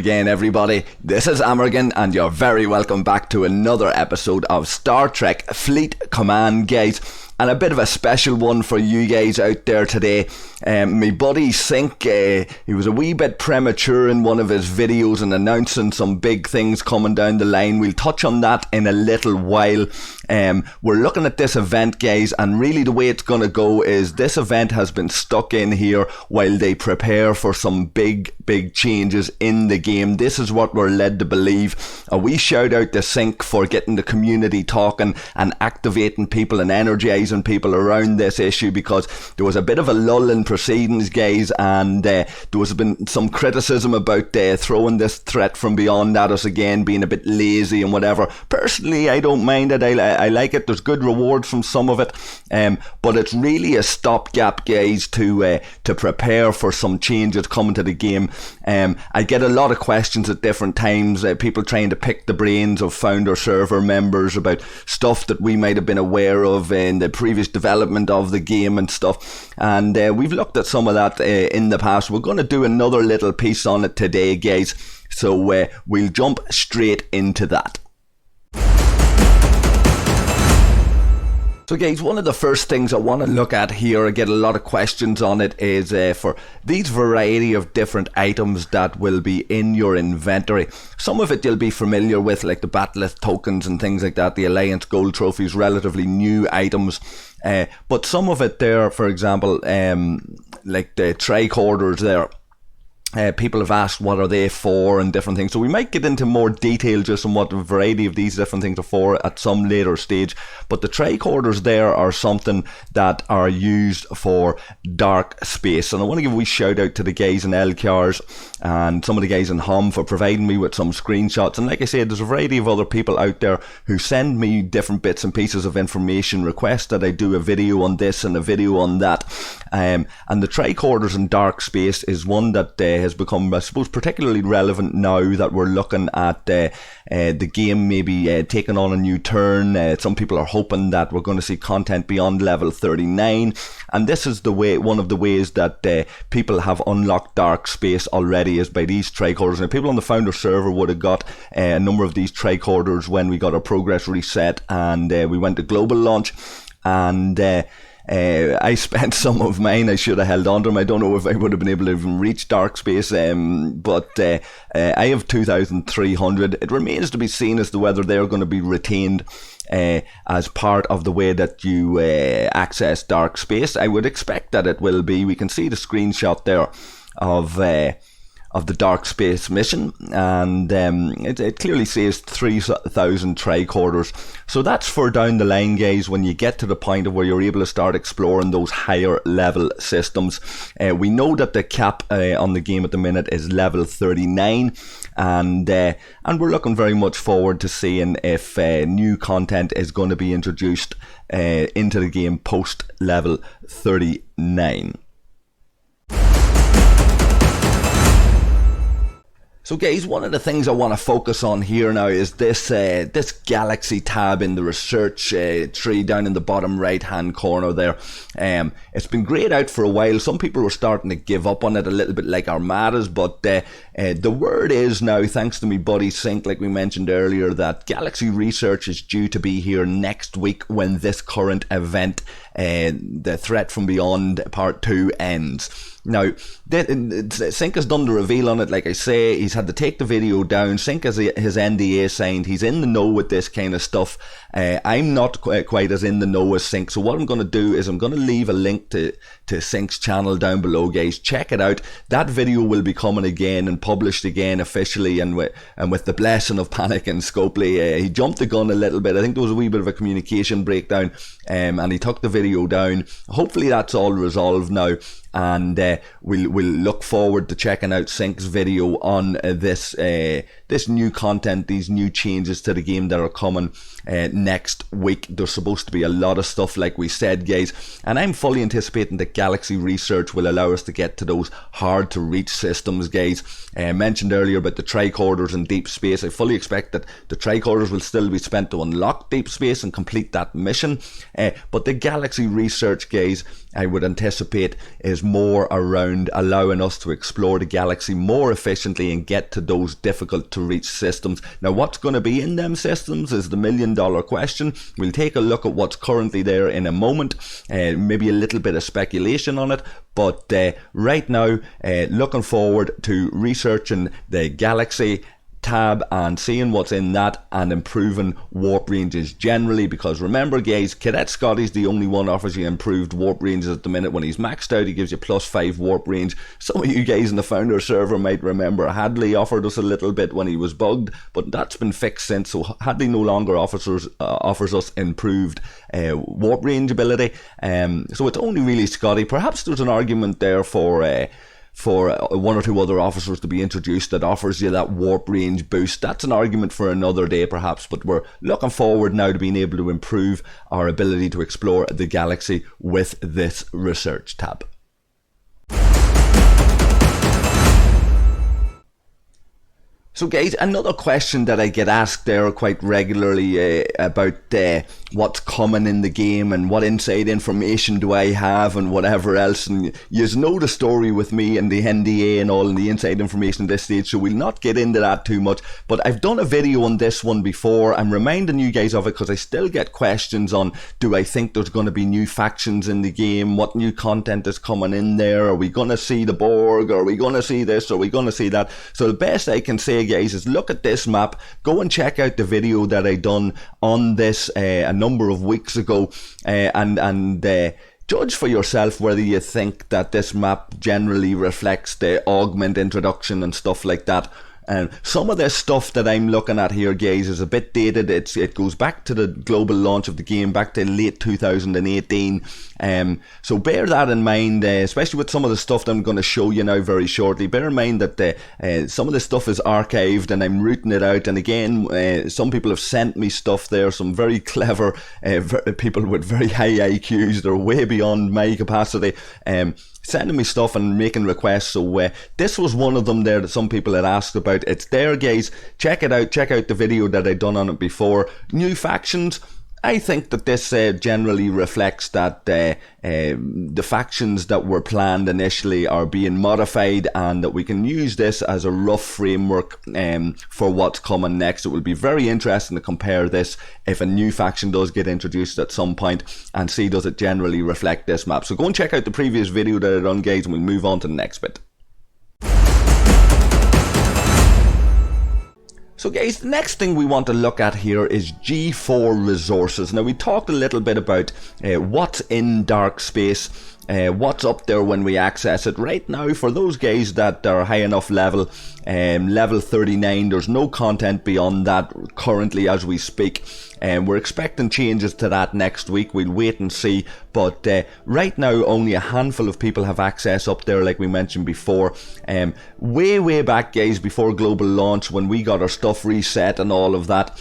again, everybody. This is Amorgin, and you're very welcome back to another episode of Star Trek Fleet Command, guys. And a bit of a special one for you guys out there today. My buddy Sink, he was a wee bit premature in one of his videos and announcing some big things coming down the line. We'll touch on that in a little while. We're looking at this event, guys, and really the way it's going to go is this event has been stuck in here while they prepare for some big changes in the game. This is what we're led to believe. A wee shout out to Sink for getting the community talking and activating people and energizing people around this issue, because there was a bit of a lull in proceedings, guys, and there has been some criticism about throwing this threat from beyond at us again, being a bit lazy and whatever. Personally, I don't mind it. I like it. There's good rewards from some of it, but it's really a stopgap, guys, to prepare for some changes coming to the game. I get a lot of questions at different times, people trying to pick the brains of founder server members about stuff that we might have been aware of in the previous development of the game and stuff, and we've looked at some of that in the past. We're going to do another little piece on it today, guys, so we'll jump straight into that. So guys, one of the first things I want to look at here, I get a lot of questions on it, is for these variety of different items that will be in your inventory. Some of it you'll be familiar with, like the Bat'leth tokens and things like that, the Alliance Gold trophies, relatively new items. But some of it there, for example, like the tricorders there, people have asked what are they for and different things, so we might get into more detail just on what a variety of these different things are for at some later stage. But the tricorders there are something that are used for dark space, and I want to give a wee shout out to the guys in LCARs and some of the guys in HOM for providing me with some screenshots. And like I said, there's a variety of other people out there who send me different bits and pieces of information, request that I do a video on this and a video on that, and the tricorders in dark space is one that has become, I suppose, particularly relevant now that we're looking at the game maybe taking on a new turn. Some people are hoping that we're going to see content beyond level 39, and this is the way, one of the ways that people have unlocked dark space already, is by these tricorders. Now, people on the founder server would have got a number of these tricorders when we got our progress reset and we went to global launch, and I spent some of mine. I should have held on to them. I don't know if I would have been able to even reach dark space, but I have 2,300. It remains to be seen as to whether they're going to be retained as part of the way that you access dark space. I would expect that it will be. We can see the screenshot there of the dark space mission, and it clearly says 3,000 tricorders. So that's for down the line, guys, when you get to the point of where you're able to start exploring those higher level systems. We know that the cap on the game at the minute is level 39, and we're looking very much forward to seeing if new content is going to be introduced into the game post level 39. So guys, one of the things I want to focus on here now is this this galaxy tab in the research tree down in the bottom right hand corner there. It's been grayed out for a while. Some people were starting to give up on it a little bit, like Armadas, but the word is now, thanks to me buddy Sink, like we mentioned earlier, that galaxy research is due to be here next week when this current event, the Threat from Beyond Part 2, ends. Now, Sink has done the reveal on it. Like I say, he's had to take the video down. Sink has his NDA signed. He's in the know with this kind of stuff. I'm not quite as in the know as Sink. So what I'm going to do is I'm going to leave a link to Sink's channel down below, guys. Check it out. That video will be coming again and published again officially, and with the blessing of Panic and Scopely. He jumped the gun a little bit. I think there was a wee bit of a communication breakdown, and he took the video down. Hopefully that's all resolved now, and we'll look forward to checking out Sink's video on this new content, these new changes to the game that are coming next week. There's supposed to be a lot of stuff, like we said, guys, and I'm fully anticipating that Galaxy Research will allow us to get to those hard to reach systems, guys. Mentioned earlier about the tricorders in deep space. I fully expect that the tricorders will still be spent to unlock deep space and complete that mission, but the Galaxy Research, guys, I would anticipate is more around allowing us to explore the galaxy more efficiently and get to those difficult to reach systems. Now, what's going to be in them systems is the million-dollar question. We'll take a look at what's currently there in a moment, maybe a little bit of speculation on it, but right now, looking forward to researching the galaxy tab and seeing what's in that and improving warp ranges generally, because remember guys, Cadet Scotty's the only one offers you improved warp ranges at the minute. When he's maxed out, he gives you +5 warp range. Some of you guys in the founder server might remember Hadley offered us a little bit when he was bugged, but that's been fixed since, so Hadley no longer offers us improved warp range ability. So it's only really Scotty. Perhaps there's an argument there for one or two other officers to be introduced that offers you that warp range boost. That's an argument for another day perhaps, but we're looking forward now to being able to improve our ability to explore the galaxy with this research tab. So guys, another question that I get asked there quite regularly about what's coming in the game and what inside information do I have and whatever else, and you know the story with me and the NDA and all and the inside information at this stage, so we'll not get into that too much, but I've done a video on this one before. I'm reminding you guys of it because I still get questions on, do I think there's going to be new factions in the game, what new content is coming in there, are we going to see the Borg, are we going to see this, are we going to see that? So the best I can say guys is look at this map, go and check out the video that I done on this a number of weeks ago, and judge for yourself whether you think that this map generally reflects the augment introduction and stuff like that. And some of this stuff that I'm looking at here, guys, is a bit dated. It goes back to the global launch of the game, back to late 2018. So bear that in mind, especially with some of the stuff that I'm going to show you now very shortly. Bear in mind that some of this stuff is archived and I'm rooting it out. And again, some people have sent me stuff there, some very clever people with very high IQs. They're way beyond my capacity. Sending me stuff and making requests, so this was one of them there that some people had asked about. It's there guys, check it out, check out the video that I done on it before. New factions, I think that this generally reflects that the factions that were planned initially are being modified, and that we can use this as a rough framework for what's coming next. It will be very interesting to compare this if a new faction does get introduced at some point and see does it generally reflect this map. So go and check out the previous video that I done guys, and we'll move on to the next bit. So guys, the next thing we want to look at here is G4 resources. Now we talked a little bit about what's in dark space, what's up there when we access it. Right now, for those guys that are high enough level, level 39, there's no content beyond that currently as we speak. We're expecting changes to that next week. We'll wait and see, but right now only a handful of people have access up there, like we mentioned before. Way back guys, before global launch, when we got our stuff reset and all of that,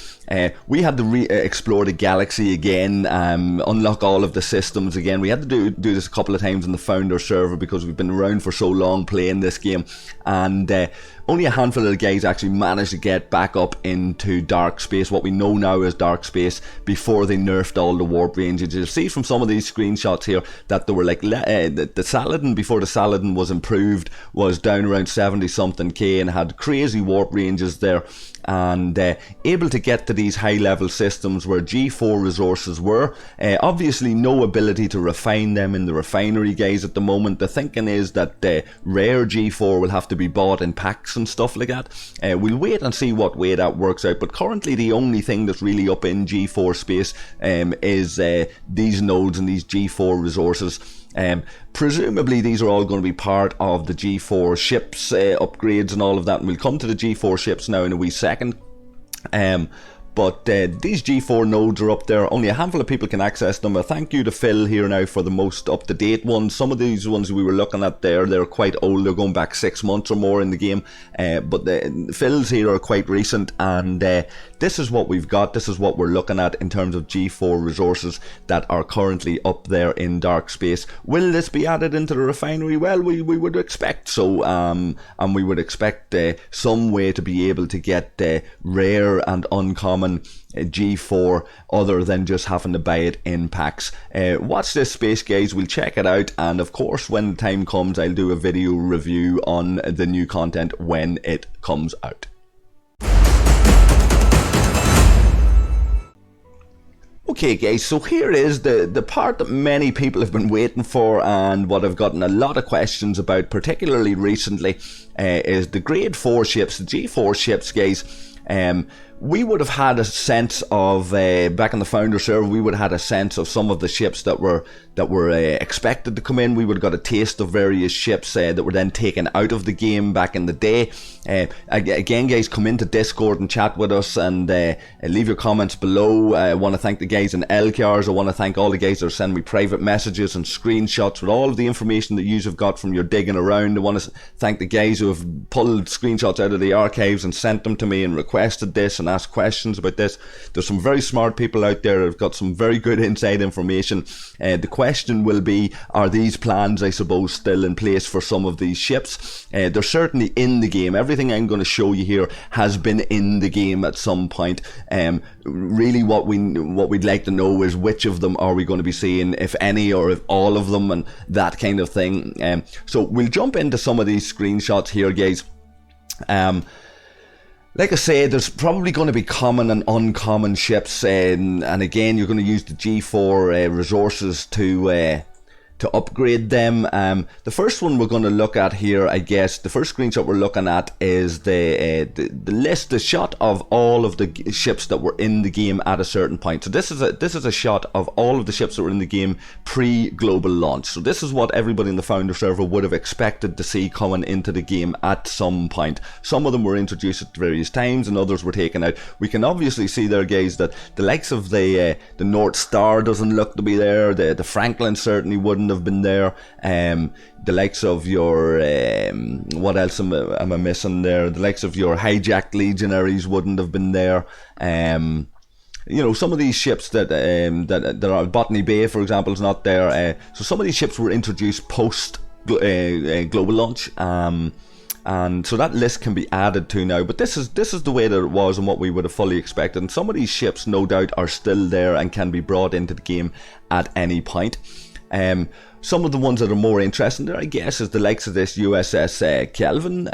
we had to explore the galaxy again, unlock all of the systems again. We had to do this a couple of times in the founder server because we've been around for so long playing this game, and only a handful of the guys actually managed to get back up into dark space, what we know now as dark space, before they nerfed all the warp ranges. You'll see from some of these screenshots here that they were like the Saladin, before the Saladin was improved, was down around 70 something K and had crazy warp ranges there, and able to get to these high level systems where G4 resources were. Obviously no ability to refine them in the refinery guys at the moment. The thinking is that rare G4 will have to be bought in packs and stuff like that. We'll wait and see what way that works out, but currently the only thing that's really up in G4 space is these nodes and these G4 resources. Presumably these are all going to be part of the G4 ships upgrades and all of that, and we'll come to the G4 ships now in a wee second. But these G4 nodes are up there. Only a handful of people can access them. A thank you to Phil here now for the most up-to-date ones. Some of these ones we were looking at there, they're quite old. They're going back 6 months or more in the game. But the Phil's here are quite recent, and this is what we've got. This is what we're looking at in terms of G4 resources that are currently up there in dark space. Will this be added into the refinery? Well, we would expect so, and we would expect some way to be able to get rare and uncommon uncommon G4 other than just having to buy it in packs. Watch this space, guys. We'll check it out, and of course when the time comes I'll do a video review on the new content when it comes out. Okay guys, so here is the part that many people have been waiting for, and what I've gotten a lot of questions about, particularly recently, is the grade 4 ships, the G4 ships, guys. We would have had a sense of, back on the founder server, we would have had a sense of some of the ships that were expected to come in. We would have got a taste of various ships that were then taken out of the game back in the day. Again, guys, come into Discord and chat with us, and leave your comments below. I want to thank the guys in LCARs. I want to thank all the guys that are sending me private messages and screenshots with all of the information that you have got from your digging around. I want to thank the guys who have pulled screenshots out of the archives and sent them to me and requested this and asked questions about this. There's some very smart people out there who've got some very good inside information. The question will be, are these plans, I suppose, still in place for some of these ships? They're certainly in the game. Everything I'm going to show you here has been in the game at some point. Really what we'd like to know is which of them are we going to be seeing, if any, or if all of them, and that kind of thing. So we'll jump into some of these screenshots here, guys. Like I say, there's probably going to be common and uncommon ships, and again, you're going to use the G4 resources to upgrade them. The first one we're going to look at here, I guess, the first screenshot we're looking at is the list, the shot of all of the ships that were in the game at a certain point. So this is a shot of all of the ships that were in the game pre-global launch. So this is what everybody in the founder server would have expected to see coming into the game at some point. Some of them were introduced at various times, and others were taken out. We can obviously see there, guys, that the likes of the North Star doesn't look to be there. The Franklin certainly wouldn't have been there. The likes of your what else am I missing there? The likes of your hijacked legionaries wouldn't have been there. You know, some of these ships that are Botany Bay, for example, is not there. So some of these ships were introduced post global launch. And so that list can be added to now, but this is the way that it was and what we would have fully expected. And some of these ships, no doubt, are still there and can be brought into the game at any point. Some of the ones that are more interesting there, I guess, is the likes of this USS Kelvin.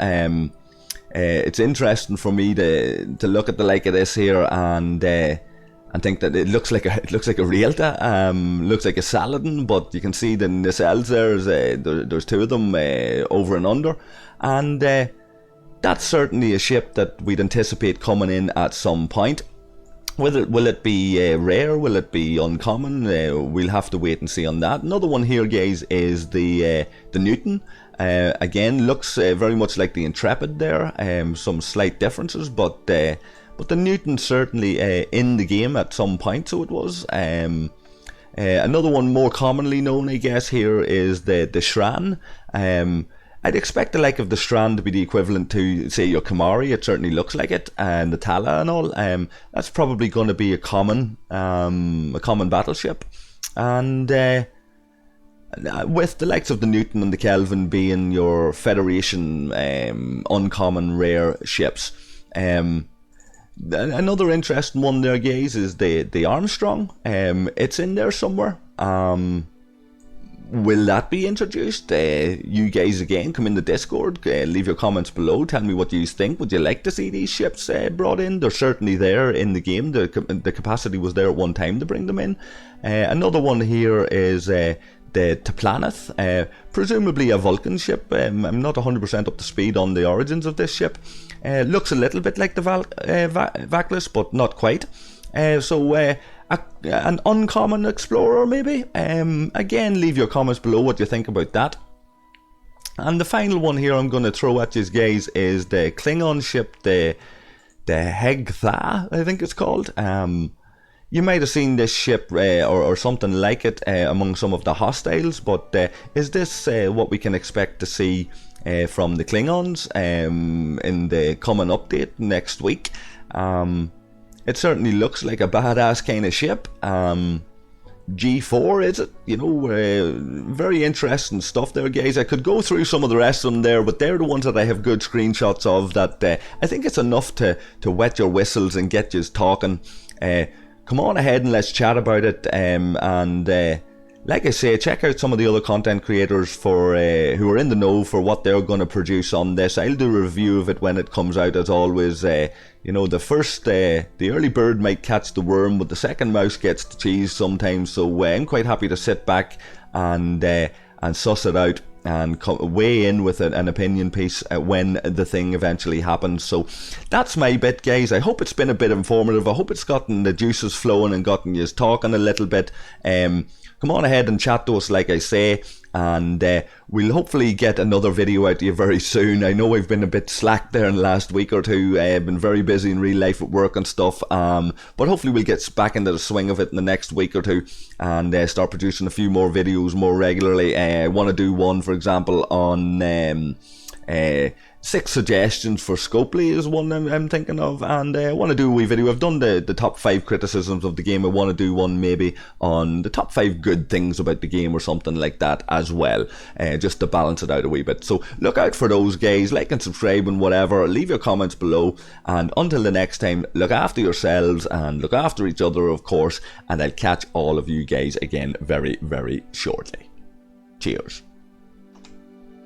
It's interesting for me to look at the like of this here and think that it looks like a Realta, looks like a Saladin, but you can see the nacelles there's two of them over and under, and that's certainly a ship that we'd anticipate coming in at some point. Will it be rare? Will it be uncommon? We'll have to wait and see on that. Another one here, guys, is the Newton. Again, looks very much like the Intrepid there. Some slight differences, but the Newton certainly in the game at some point. So it was. Another one more commonly known, I guess, here is the Shran. I'd expect the like of the Strand to be the equivalent to, say, your Kamari. It certainly looks like it, and the Tala and all. That's probably going to be a common battleship, and with the likes of the Newton and the Kelvin being your Federation uncommon rare ships. Another interesting one there, guys, is the Armstrong. It's in there somewhere. Will that be introduced? You guys, again, come in the Discord, leave your comments below, tell me what you think. Would you like to see these ships brought in? They're certainly there in the game. The capacity was there at one time to bring them in. Another one here is the Taplaneth, presumably a Vulcan ship. I'm not 100% up to speed on the origins of this ship. Looks a little bit like the Vaclus, but not quite. An uncommon explorer, maybe. Again, leave your comments below what you think about that. And the final one here I'm going to throw at you guys is the Klingon ship, the Hegtha, I think it's called. You might have seen this ship or something like it among some of the hostiles, but is this what we can expect to see from the Klingons in the coming update next week? It certainly looks like a badass kind of ship. G4, is it? You know, very interesting stuff there, guys. I could go through some of the rest of them there, but they're the ones that I have good screenshots of that I think it's enough to wet your whistles and get you talking. Come on ahead and let's chat about it, like I say, check out some of the other content creators for who are in the know for what they're going to produce on this. I'll do a review of it when it comes out, as always. You know, the early bird might catch the worm, but the second mouse gets the cheese sometimes. So I'm quite happy to sit back and suss it out and weigh in with an opinion piece when the thing eventually happens. So that's my bit, guys. I hope it's been a bit informative. I hope it's gotten the juices flowing and gotten you talking a little bit. Come on ahead and chat to us, like I say, and we'll hopefully get another video out to you very soon. I know I've been a bit slack there in the last week or two. I've been very busy in real life at work and stuff, but hopefully we'll get back into the swing of it in the next week or two and start producing a few more videos more regularly. I want to do one, for example, on 6 suggestions for Scopely is one I'm thinking of, and I want to do a wee video. I've done the top 5 criticisms of the game. I want to do one maybe on the top 5 good things about the game or something like that as well, just to balance it out a wee bit. So look out for those, guys. Like and subscribe and whatever. Leave your comments below, and until the next time, look after yourselves and look after each other, of course, and I'll catch all of you guys again very, very shortly. Cheers.